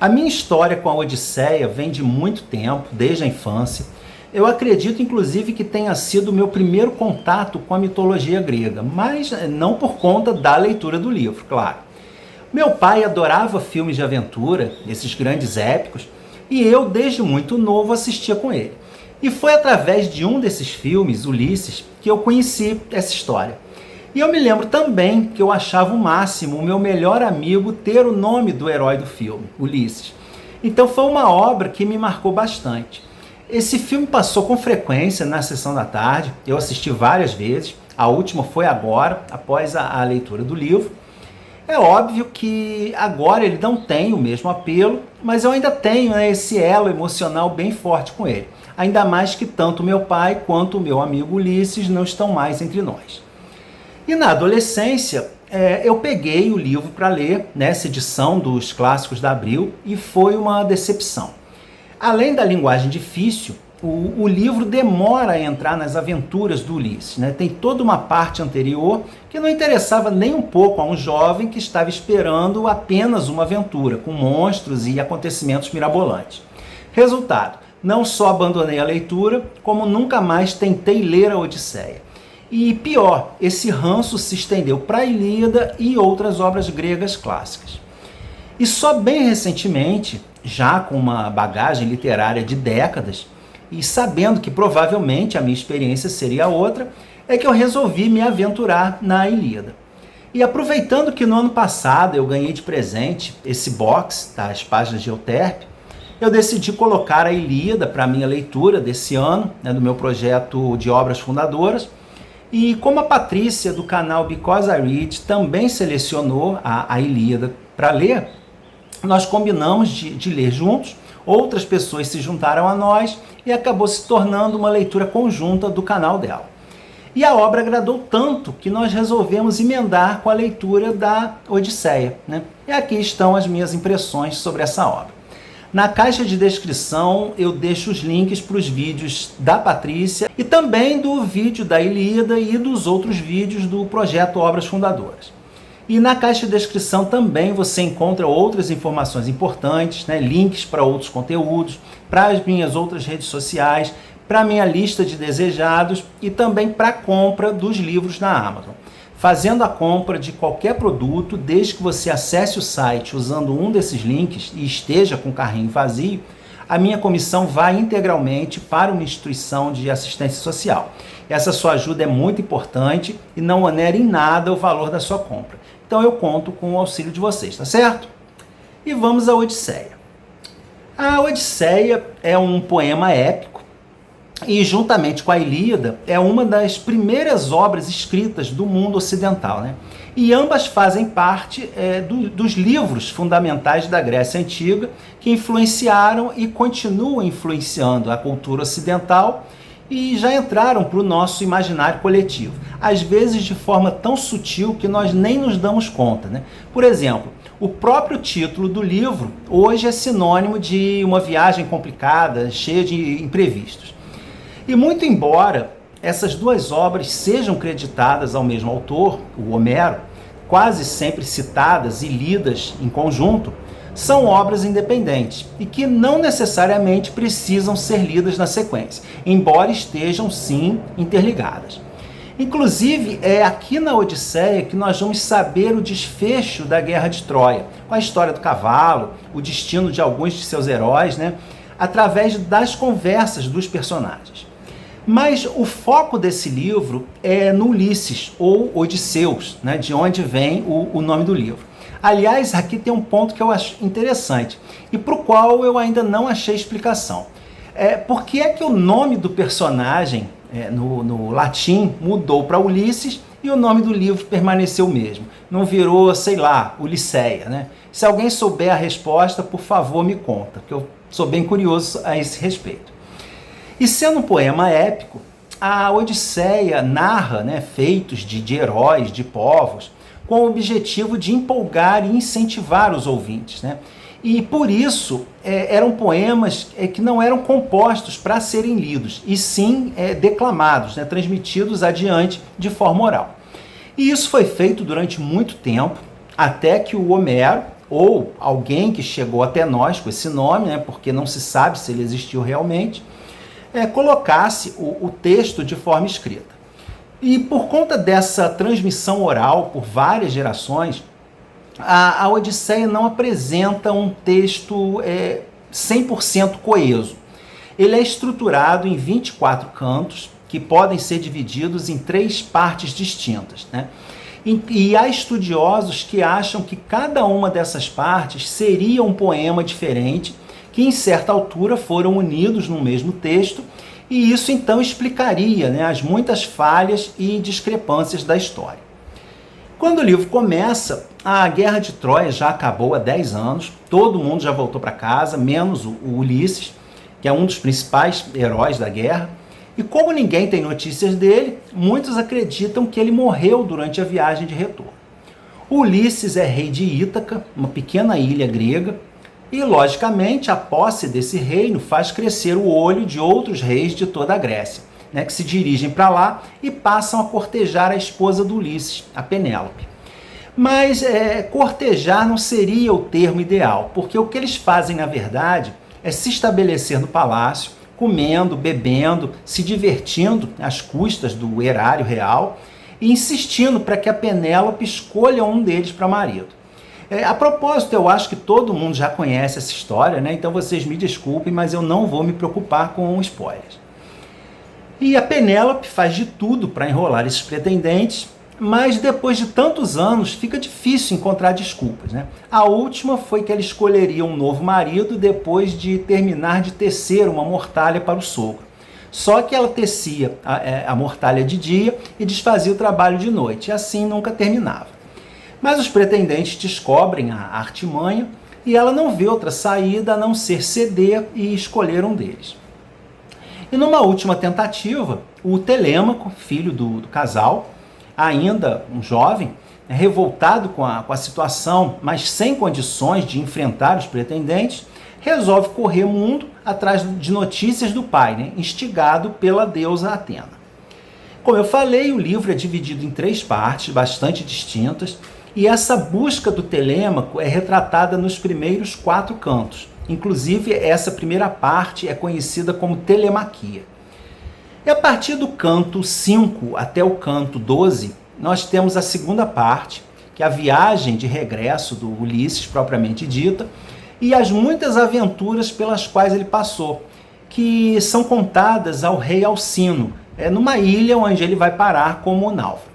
A minha história com a Odisseia vem de muito tempo, desde a infância. Eu acredito, inclusive, que tenha sido o meu primeiro contato com a mitologia grega, mas não por conta da leitura do livro, claro. Meu pai adorava filmes de aventura, esses grandes épicos, e eu, desde muito novo, assistia com ele. E foi através de um desses filmes, Ulisses, que eu conheci essa história. E eu me lembro também que eu achava o máximo o meu melhor amigo ter o nome do herói do filme, Ulisses. Então foi uma obra que me marcou bastante. Esse filme passou com frequência na sessão da tarde, eu assisti várias vezes, a última foi agora, após a leitura do livro. É óbvio que agora ele não tem o mesmo apelo, mas eu ainda tenho esse elo emocional bem forte com ele. Ainda mais que tanto meu pai quanto o meu amigo Ulisses não estão mais entre nós. E na adolescência, eu peguei o livro para ler, nessa edição dos Clássicos da Abril, e foi uma decepção. Além da linguagem difícil, o livro demora a entrar nas aventuras do Ulisses, né? Tem toda uma parte anterior que não interessava nem um pouco a um jovem que estava esperando apenas uma aventura, com monstros e acontecimentos mirabolantes. Resultado, não só abandonei a leitura, como nunca mais tentei ler a Odisseia. E pior, esse ranço se estendeu para a Ilíada e outras obras gregas clássicas. E só bem recentemente, já com uma bagagem literária de décadas, e sabendo que provavelmente a minha experiência seria outra, é que eu resolvi me aventurar na Ilíada. E aproveitando que no ano passado eu ganhei de presente esse box das páginas de Euterpe, eu decidi colocar a Ilíada para a minha leitura desse ano, do meu projeto de obras fundadoras. E como a Patrícia do canal Because I Read também selecionou a Ilíada para ler, nós combinamos de ler juntos, outras pessoas se juntaram a nós e acabou se tornando uma leitura conjunta do canal dela. E a obra agradou tanto que nós resolvemos emendar com a leitura da Odisseia, né? E aqui estão as minhas impressões sobre essa obra. Na caixa de descrição eu deixo os links para os vídeos da Patrícia e também do vídeo da Ilíada e dos outros vídeos do projeto Obras Fundadoras. E na caixa de descrição também você encontra outras informações importantes, né? Links para outros conteúdos, para as minhas outras redes sociais, para a minha lista de desejados e também para a compra dos livros na Amazon. Fazendo a compra de qualquer produto, desde que você acesse o site usando um desses links e esteja com o carrinho vazio, a minha comissão vai integralmente para uma instituição de assistência social. Essa sua ajuda é muito importante e não onera em nada o valor da sua compra. Então eu conto com o auxílio de vocês, tá certo? E vamos à Odisseia. A Odisseia é um poema épico e, juntamente com a Ilíada, é uma das primeiras obras escritas do mundo ocidental, né? E ambas fazem parte dos livros fundamentais da Grécia Antiga, que influenciaram e continuam influenciando a cultura ocidental e já entraram para o nosso imaginário coletivo, às vezes de forma tão sutil que nós nem nos damos conta, né? Por exemplo, o próprio título do livro hoje é sinônimo de uma viagem complicada, cheia de imprevistos. E muito embora essas duas obras sejam creditadas ao mesmo autor, o Homero, quase sempre citadas e lidas em conjunto, são obras independentes e que não necessariamente precisam ser lidas na sequência, embora estejam sim interligadas. Inclusive, é aqui na Odisseia que nós vamos saber o desfecho da Guerra de Troia, com a história do cavalo, o destino de alguns de seus heróis, né, através das conversas dos personagens. Mas o foco desse livro é no Ulisses, ou Odisseus, né, de onde vem o nome do livro. Aliás, aqui tem um ponto que eu acho interessante e para o qual eu ainda não achei explicação. Por que é que o nome do personagem no latim mudou para Ulisses e o nome do livro permaneceu o mesmo? Não virou, sei lá, Ulisseia, né? Se alguém souber a resposta, por favor me conta, que eu sou bem curioso a esse respeito. E sendo um poema épico, a Odisseia narra, né, feitos de heróis, de povos, com o objetivo de empolgar e incentivar os ouvintes, né? E por isso eram poemas que não eram compostos para serem lidos, e sim declamados, né, transmitidos adiante de forma oral. E isso foi feito durante muito tempo, até que o Homero, ou alguém que chegou até nós com esse nome, né, porque não se sabe se ele existiu realmente, colocasse o texto de forma escrita. E por conta dessa transmissão oral por várias gerações, a Odisseia não apresenta um texto 100% coeso. Ele é estruturado em 24 cantos, que podem ser divididos em 3 partes distintas, né? E há estudiosos que acham que cada uma dessas partes seria um poema diferente, que em certa altura foram unidos no mesmo texto, e isso então explicaria, né, as muitas falhas e discrepâncias da história. Quando o livro começa, a Guerra de Troia já acabou há 10 anos, todo mundo já voltou para casa, menos o Ulisses, que é um dos principais heróis da guerra. E como ninguém tem notícias dele, muitos acreditam que ele morreu durante a viagem de retorno. O Ulisses é rei de Ítaca, uma pequena ilha grega, e logicamente a posse desse reino faz crescer o olho de outros reis de toda a Grécia, né, que se dirigem para lá e passam a cortejar a esposa do Ulisses, a Penélope. Mas cortejar não seria o termo ideal, porque o que eles fazem na verdade é se estabelecer no palácio, comendo, bebendo, se divertindo às custas do erário real e insistindo para que a Penélope escolha um deles para marido. A propósito, eu acho que todo mundo já conhece essa história, né? Então vocês me desculpem, mas eu não vou me preocupar com spoilers. E a Penélope faz de tudo para enrolar esses pretendentes, mas depois de tantos anos fica difícil encontrar desculpas, né? A última foi que ela escolheria um novo marido depois de terminar de tecer uma mortalha para o sogro. Só que ela tecia a mortalha de dia e desfazia o trabalho de noite, e assim nunca terminava. Mas os pretendentes descobrem a artimanha e ela não vê outra saída a não ser ceder e escolher um deles. E numa última tentativa, o Telêmaco, filho do casal, ainda um jovem, revoltado com a situação, mas sem condições de enfrentar os pretendentes, resolve correr mundo atrás de notícias do pai, né, instigado pela deusa Atena. Como eu falei, o livro é dividido em 3 partes bastante distintas, e essa busca do Telêmaco é retratada nos primeiros 4 cantos. Inclusive, essa primeira parte é conhecida como Telemaquia. E a partir do canto 5 até o canto 12, nós temos a segunda parte, que é a viagem de regresso do Ulisses, propriamente dita, e as muitas aventuras pelas quais ele passou, que são contadas ao rei Alcino, numa ilha onde ele vai parar como náufrago.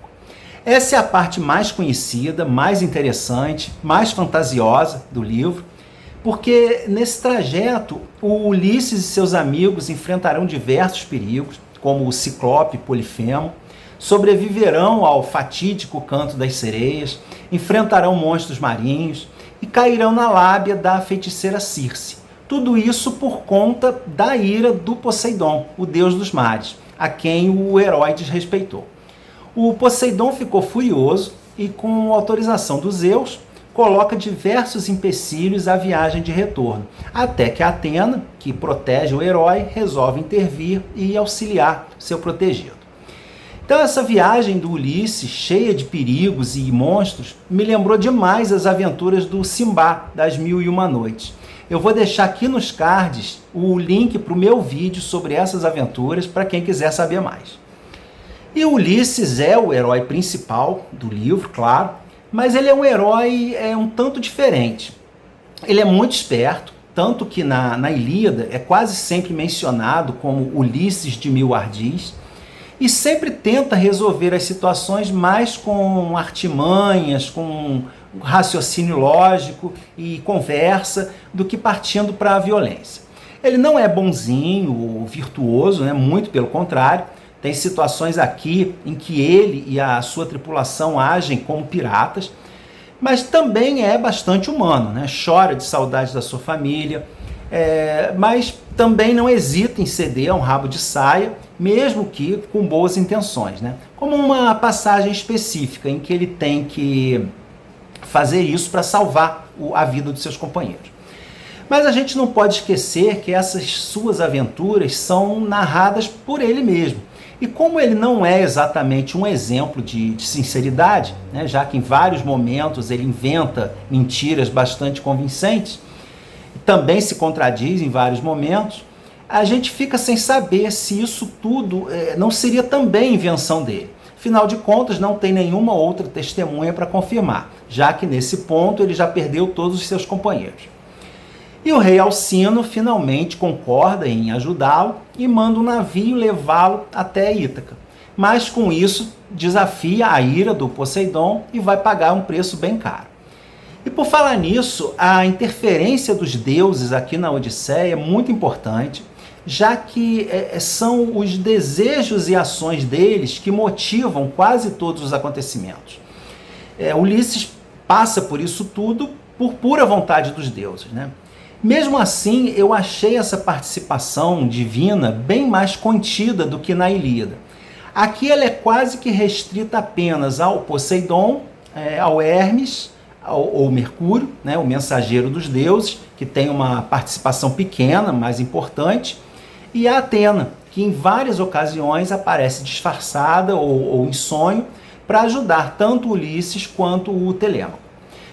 Essa é a parte mais conhecida, mais interessante, mais fantasiosa do livro, porque nesse trajeto o Ulisses e seus amigos enfrentarão diversos perigos, como o Ciclope e Polifemo, sobreviverão ao fatídico canto das sereias, enfrentarão monstros marinhos e cairão na lábia da feiticeira Circe. Tudo isso por conta da ira do Poseidon, o deus dos mares, a quem o herói desrespeitou. O Poseidon ficou furioso e, com autorização dos Zeus, coloca diversos empecilhos à viagem de retorno, até que Atena, que protege o herói, resolve intervir e auxiliar seu protegido. Então essa viagem do Ulisses, cheia de perigos e monstros, me lembrou demais as aventuras do Simbá, das Mil e Uma Noites. Eu vou deixar aqui nos cards o link para o meu vídeo sobre essas aventuras, para quem quiser saber mais. E o Ulisses é o herói principal do livro, claro, mas ele é um herói um tanto diferente. Ele é muito esperto, tanto que na Ilíada é quase sempre mencionado como Ulisses de mil ardis, e sempre tenta resolver as situações mais com artimanhas, com raciocínio lógico e conversa, do que partindo para a violência. Ele não é bonzinho ou virtuoso, né? Muito pelo contrário. Tem situações aqui em que ele e a sua tripulação agem como piratas, mas também é bastante humano, né? Chora de saudade da sua família, mas também não hesita em ceder a um rabo de saia, mesmo que com boas intenções, né? Como uma passagem específica em que ele tem que fazer isso para salvar a vida dos seus companheiros. Mas a gente não pode esquecer que essas suas aventuras são narradas por ele mesmo. E como ele não é exatamente um exemplo de sinceridade, né, já que em vários momentos ele inventa mentiras bastante convincentes, também se contradiz em vários momentos, a gente fica sem saber se isso tudo não seria também invenção dele. Afinal de contas, não tem nenhuma outra testemunha para confirmar, já que nesse ponto ele já perdeu todos os seus companheiros. E o rei Alcino finalmente concorda em ajudá-lo e manda um navio levá-lo até Ítaca. Mas com isso desafia a ira do Poseidon e vai pagar um preço bem caro. E por falar nisso, a interferência dos deuses aqui na Odisseia é muito importante, já que são os desejos e ações deles que motivam quase todos os acontecimentos. Ulisses passa por isso tudo por pura vontade dos deuses, né? Mesmo assim, eu achei essa participação divina bem mais contida do que na Ilíada. Aqui ela é quase que restrita apenas ao Poseidon, ao Hermes, ou Mercúrio, né, o mensageiro dos deuses, que tem uma participação pequena, mas importante, e a Atena, que em várias ocasiões aparece disfarçada ou em sonho para ajudar tanto Ulisses quanto o Telêmaco.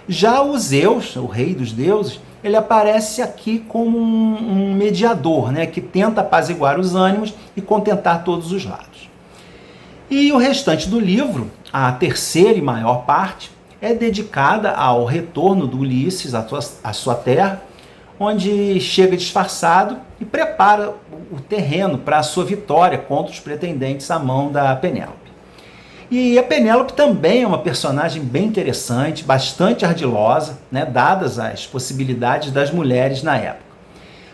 Já o Zeus, o rei dos deuses, ele aparece aqui como um mediador, né, que tenta apaziguar os ânimos e contentar todos os lados. E o restante do livro, a terceira e maior parte, é dedicada ao retorno do Ulisses à sua terra, onde chega disfarçado e prepara o terreno para a sua vitória contra os pretendentes à mão da Penélope. E a Penélope também é uma personagem bem interessante, bastante ardilosa, né, dadas as possibilidades das mulheres na época.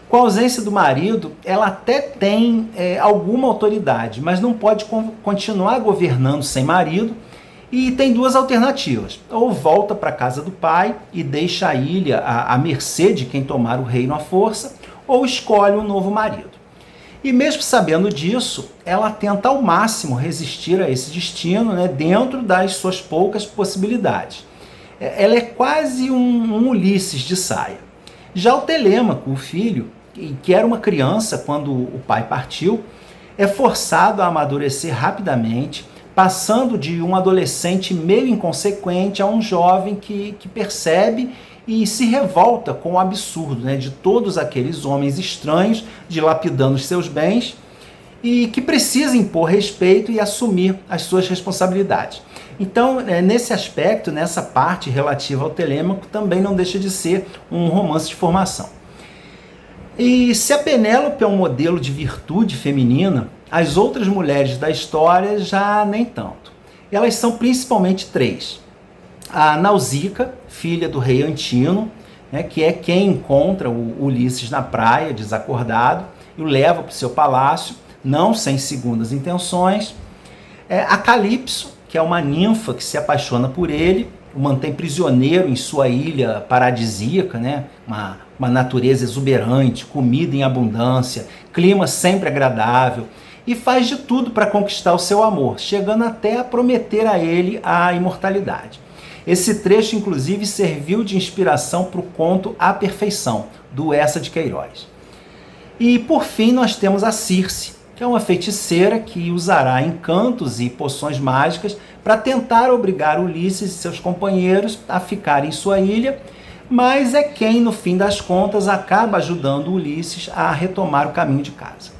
Com a ausência do marido, ela até tem alguma autoridade, mas não pode continuar governando sem marido, e tem duas alternativas: ou volta para a casa do pai e deixa a ilha à mercê de quem tomar o reino à força, ou escolhe um novo marido. E mesmo sabendo disso, ela tenta ao máximo resistir a esse destino, né, dentro das suas poucas possibilidades. Ela é quase um Ulisses de saia. Já o Telêmaco, o filho, que era uma criança quando o pai partiu, é forçado a amadurecer rapidamente, passando de um adolescente meio inconsequente a um jovem que percebe e se revolta com o absurdo, né, de todos aqueles homens estranhos dilapidando os seus bens e que precisa impor respeito e assumir as suas responsabilidades. Então, nesse aspecto, nessa parte relativa ao Telêmaco, também não deixa de ser um romance de formação. E se a Penélope é um modelo de virtude feminina, as outras mulheres da história já nem tanto. Elas são principalmente três. A Nausicaa, filha do rei Antino, né, que é quem encontra o Ulisses na praia, desacordado, e o leva para o seu palácio, não sem segundas intenções. A Calypso, que é uma ninfa que se apaixona por ele, o mantém prisioneiro em sua ilha paradisíaca, né, uma natureza exuberante, comida em abundância, clima sempre agradável, e faz de tudo para conquistar o seu amor, chegando até a prometer a ele a imortalidade. Esse trecho, inclusive, serviu de inspiração para o conto A Perfeição, do Eça de Queiroz. E, por fim, nós temos a Circe, que é uma feiticeira que usará encantos e poções mágicas para tentar obrigar Ulisses e seus companheiros a ficarem em sua ilha, mas é quem, no fim das contas, acaba ajudando Ulisses a retomar o caminho de casa.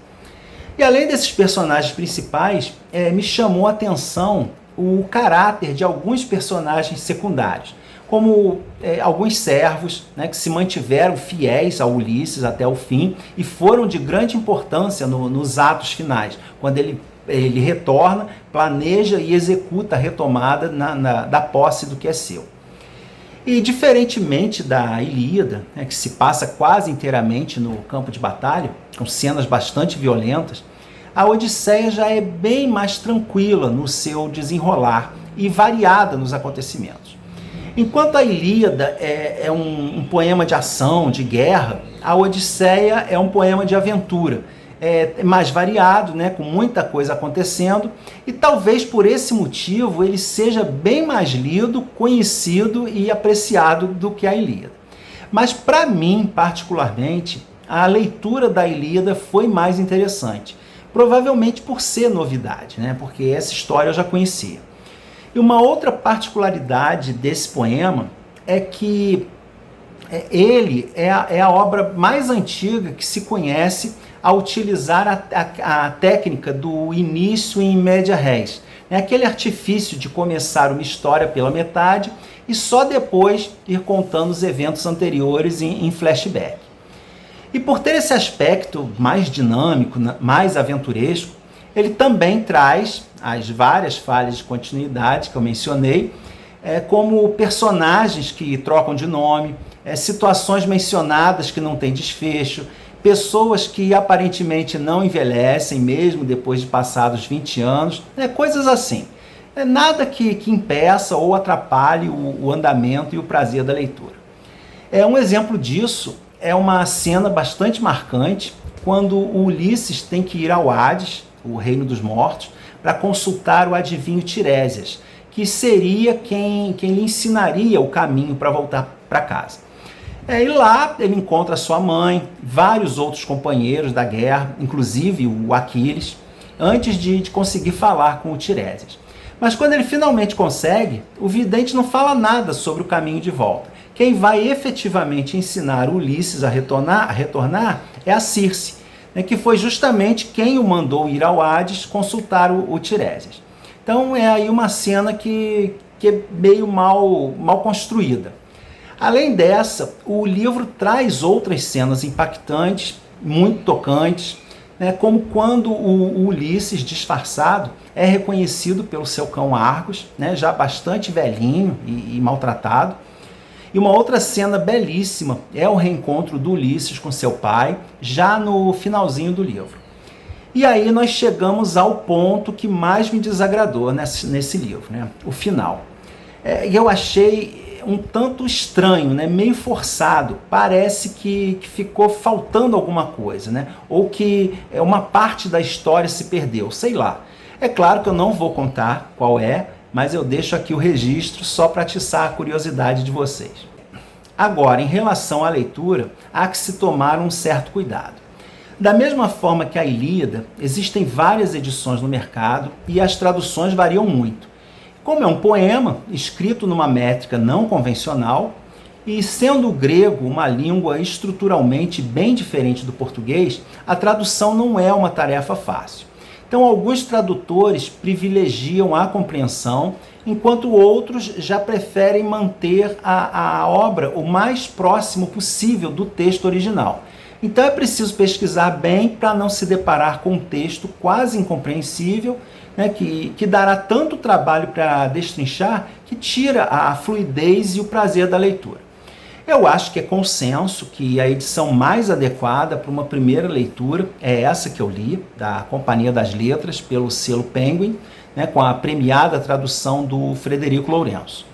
E além desses personagens principais, me chamou a atenção o caráter de alguns personagens secundários, como alguns servos, né, que se mantiveram fiéis a Ulisses até o fim e foram de grande importância nos atos finais, quando ele retorna, planeja e executa a retomada da posse do que é seu. E diferentemente da Ilíada, né, que se passa quase inteiramente no campo de batalha, com cenas bastante violentas, a Odisseia já é bem mais tranquila no seu desenrolar e variada nos acontecimentos. Enquanto a Ilíada é um poema de ação, de guerra, a Odisseia é um poema de aventura, mais variado, né, com muita coisa acontecendo, e talvez por esse motivo ele seja bem mais lido, conhecido e apreciado do que a Ilíada. Mas para mim, particularmente, a leitura da Ilíada foi mais interessante, provavelmente por ser novidade, né? Porque essa história eu já conhecia. E uma outra particularidade desse poema é que ele é a obra mais antiga que se conhece a utilizar a técnica do início em média res. É aquele artifício de começar uma história pela metade e só depois ir contando os eventos anteriores em flashback. E por ter esse aspecto mais dinâmico, mais aventuresco, ele também traz as várias falhas de continuidade que eu mencionei, como personagens que trocam de nome, situações mencionadas que não têm desfecho, pessoas que aparentemente não envelhecem mesmo depois de passados 20 anos, coisas assim. Nada que impeça ou atrapalhe o andamento e o prazer da leitura. Um exemplo disso é uma cena bastante marcante quando o Ulisses tem que ir ao Hades, o reino dos mortos, para consultar o adivinho Tiresias, que seria quem lhe ensinaria o caminho para voltar para casa. E lá ele encontra sua mãe, vários outros companheiros da guerra, inclusive o Aquiles, antes de conseguir falar com o Tiresias. Mas quando ele finalmente consegue, o vidente não fala nada sobre o caminho de volta. Quem vai efetivamente ensinar Ulisses a retornar é a Circe, que foi justamente quem o mandou ir ao Hades consultar o Tiresias. Então é aí uma cena que é meio mal construída. Além dessa, o livro traz outras cenas impactantes, muito tocantes, como quando o Ulisses, disfarçado, é reconhecido pelo seu cão Argos, já bastante velhinho e maltratado. E uma outra cena belíssima é o reencontro do Ulisses com seu pai, já no finalzinho do livro. E aí nós chegamos ao ponto que mais me desagradou nesse livro, o final. E eu achei um tanto estranho, meio forçado. Parece que ficou faltando alguma coisa, ou que uma parte da história se perdeu, sei lá. É claro que eu não vou contar qual é, mas eu deixo aqui o registro só para atiçar a curiosidade de vocês. Agora, em relação à leitura, há que se tomar um certo cuidado. Da mesma forma que a Ilíada, existem várias edições no mercado e as traduções variam muito. Como é um poema escrito numa métrica não convencional, e sendo o grego uma língua estruturalmente bem diferente do português, a tradução não é uma tarefa fácil. Então, alguns tradutores privilegiam a compreensão, enquanto outros já preferem manter a obra o mais próximo possível do texto original. Então, é preciso pesquisar bem para não se deparar com um texto quase incompreensível, que dará tanto trabalho para destrinchar que tira a fluidez e o prazer da leitura. Eu acho que é consenso que a edição mais adequada para uma primeira leitura é essa que eu li, da Companhia das Letras, pelo selo Penguin, com a premiada tradução do Frederico Lourenço.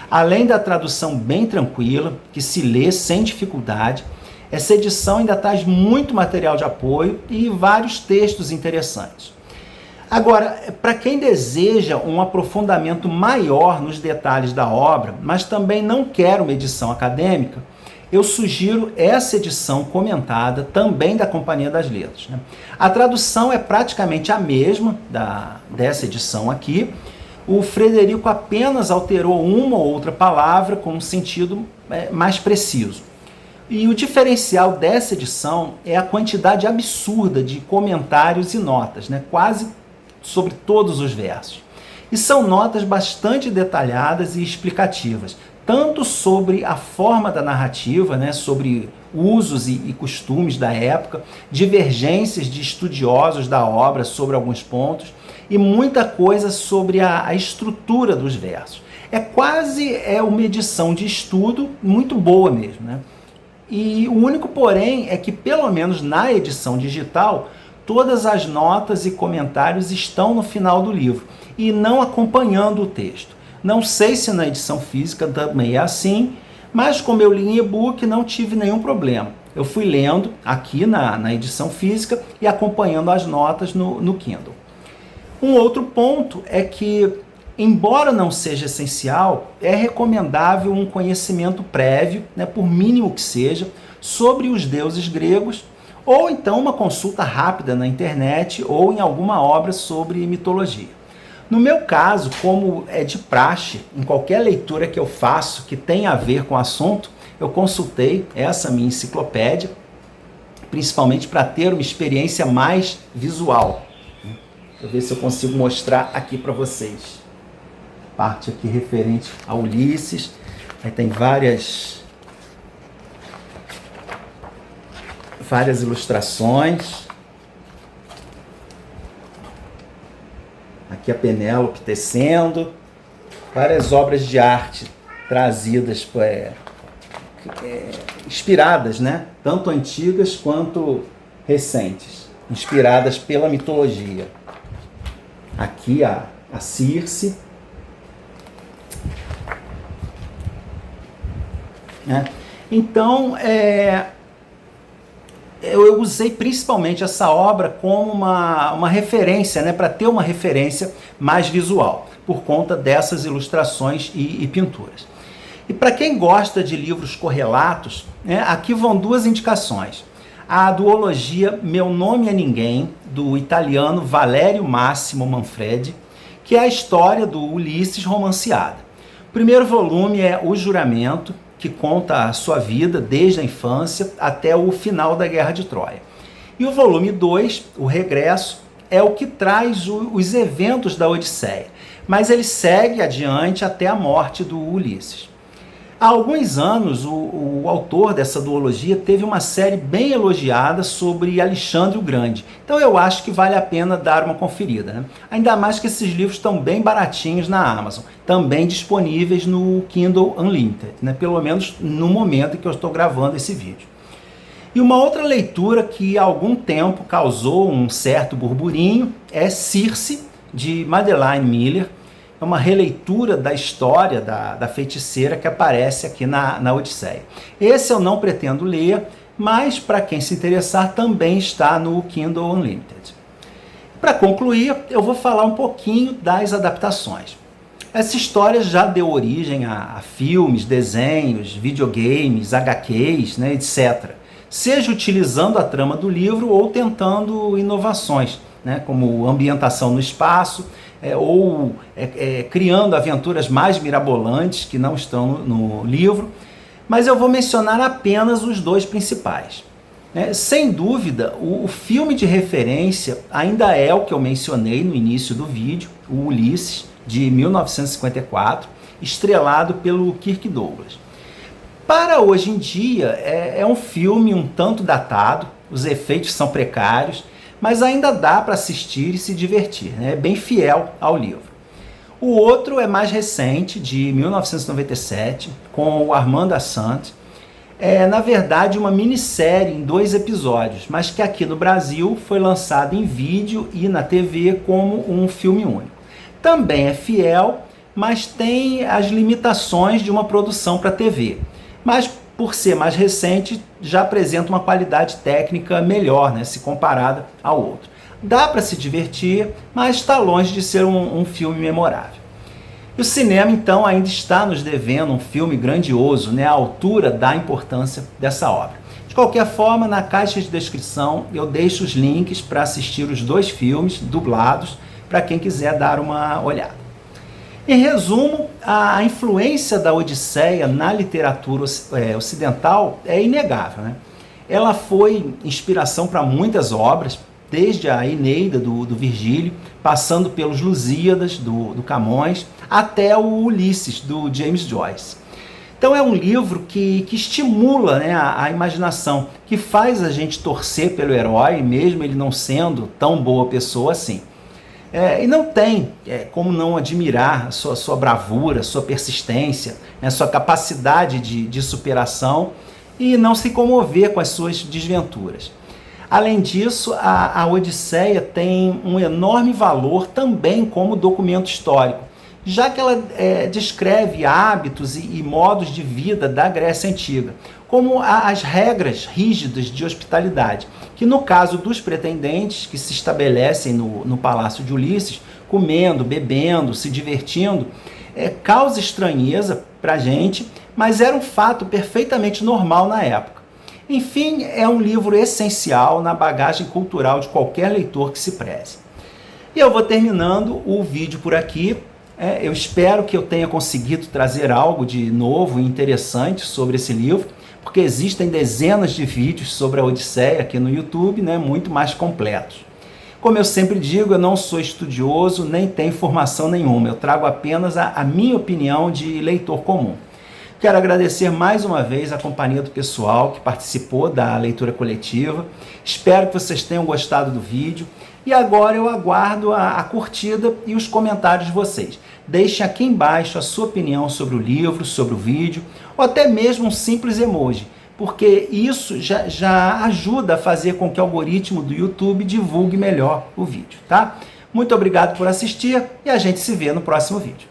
Além da tradução bem tranquila, que se lê sem dificuldade, essa edição ainda traz muito material de apoio e vários textos interessantes. Agora, para quem deseja um aprofundamento maior nos detalhes da obra, mas também não quer uma edição acadêmica, eu sugiro essa edição comentada também da Companhia das Letras. A tradução é praticamente a mesma dessa edição aqui. O Frederico apenas alterou uma ou outra palavra com um sentido mais preciso. E o diferencial dessa edição é a quantidade absurda de comentários e notas, quase sobre todos os versos. E são notas bastante detalhadas e explicativas, tanto sobre a forma da narrativa, sobre usos e costumes da época, divergências de estudiosos da obra sobre alguns pontos, e muita coisa sobre a estrutura dos versos. É quase uma edição de estudo muito boa mesmo. E o único porém é que, pelo menos na edição digital, todas as notas e comentários estão no final do livro e não acompanhando o texto. Não sei se na edição física também é assim, mas como eu li em e-book, não tive nenhum problema. Eu fui lendo aqui na edição física e acompanhando as notas no Kindle. Um outro ponto é que, embora não seja essencial, é recomendável um conhecimento prévio, por mínimo que seja, sobre os deuses gregos, ou então uma consulta rápida na internet ou em alguma obra sobre mitologia. No meu caso, como é de praxe, em qualquer leitura que eu faço que tenha a ver com o assunto, eu consultei essa minha enciclopédia, principalmente para ter uma experiência mais visual. Deixa eu ver se eu consigo mostrar aqui para vocês. Parte aqui referente a Ulisses. Aí tem várias ilustrações. Aqui a Penélope tecendo. Várias obras de arte trazidas, inspiradas, né? Tanto antigas quanto recentes, inspiradas pela mitologia. Aqui a Circe, né? Então, eu usei principalmente essa obra como uma referência, né? Para ter uma referência mais visual, por conta dessas ilustrações e pinturas. E para quem gosta de livros correlatos, né, aqui vão duas indicações. A duologia Meu Nome é Ninguém, do italiano Valerio Massimo Manfredi, que é a história do Ulisses romanceada. O primeiro volume é O Juramento, que conta a sua vida desde a infância até o final da Guerra de Troia. E o volume 2, O Regresso, é o que traz os eventos da Odisseia, mas ele segue adiante até a morte do Ulisses. Há alguns anos, o autor dessa duologia teve uma série bem elogiada sobre Alexandre o Grande. Então eu acho que vale a pena dar uma conferida, né? Ainda mais que esses livros estão bem baratinhos na Amazon, também disponíveis no Kindle Unlimited, né? Pelo menos no momento em que eu estou gravando esse vídeo. E uma outra leitura que há algum tempo causou um certo burburinho é Circe, de Madeline Miller. É uma releitura da história da feiticeira que aparece aqui na Odisseia. Esse eu não pretendo ler, mas para quem se interessar também está no Kindle Unlimited. Para concluir, eu vou falar um pouquinho das adaptações. Essa história já deu origem a filmes, desenhos, videogames, HQs, né, etc. Seja utilizando a trama do livro ou tentando inovações, né, como ambientação no espaço, ou criando aventuras mais mirabolantes que não estão no livro, mas eu vou mencionar apenas os dois principais. Sem dúvida, o filme de referência ainda é o que eu mencionei no início do vídeo, o Ulisses, de 1954, estrelado pelo Kirk Douglas. Para hoje em dia, é um filme um tanto datado, os efeitos são precários, mas ainda dá para assistir e se divertir, né? É bem fiel ao livro. O outro é mais recente, de 1997, com o Armand Assante. É, na verdade, uma minissérie em 2 episódios, mas que aqui no Brasil foi lançado em vídeo e na TV como um filme único. Também é fiel, mas tem as limitações de uma produção para TV. Mas, por ser mais recente, já apresenta uma qualidade técnica melhor, né, se comparada ao outro. Dá para se divertir, mas está longe de ser um filme memorável. E o cinema, então, ainda está nos devendo um filme grandioso, né, à altura da importância dessa obra. De qualquer forma, na caixa de descrição eu deixo os links para assistir os 2 filmes dublados, para quem quiser dar uma olhada. Em resumo, a influência da Odisseia na literatura ocidental é inegável, né? Ela foi inspiração para muitas obras, desde a Eneida do Virgílio, passando pelos Lusíadas do Camões, até o Ulisses do James Joyce. Então é um livro que estimula, né, a imaginação, que faz a gente torcer pelo herói, mesmo ele não sendo tão boa pessoa assim. E não tem como não admirar a sua bravura, sua persistência, né, sua capacidade de superação e não se comover com as suas desventuras. Além disso, a Odisseia tem um enorme valor também como documento histórico, já que ela descreve hábitos e modos de vida da Grécia Antiga, como as regras rígidas de hospitalidade, que no caso dos pretendentes que se estabelecem no palácio de Ulisses, comendo, bebendo, se divertindo, causa estranheza para a gente, mas era um fato perfeitamente normal na época. Enfim, é um livro essencial na bagagem cultural de qualquer leitor que se preze. E eu vou terminando o vídeo por aqui. Eu espero que eu tenha conseguido trazer algo de novo e interessante sobre esse livro, porque existem dezenas de vídeos sobre a Odisseia aqui no YouTube, né, muito mais completos. Como eu sempre digo, eu não sou estudioso, nem tenho formação nenhuma. Eu trago apenas a minha opinião de leitor comum. Quero agradecer mais uma vez a companhia do pessoal que participou da leitura coletiva. Espero que vocês tenham gostado do vídeo. E agora eu aguardo a curtida e os comentários de vocês. Deixem aqui embaixo a sua opinião sobre o livro, sobre o vídeo, ou até mesmo um simples emoji, porque isso já ajuda a fazer com que o algoritmo do YouTube divulgue melhor o vídeo, tá? Muito obrigado por assistir e a gente se vê no próximo vídeo.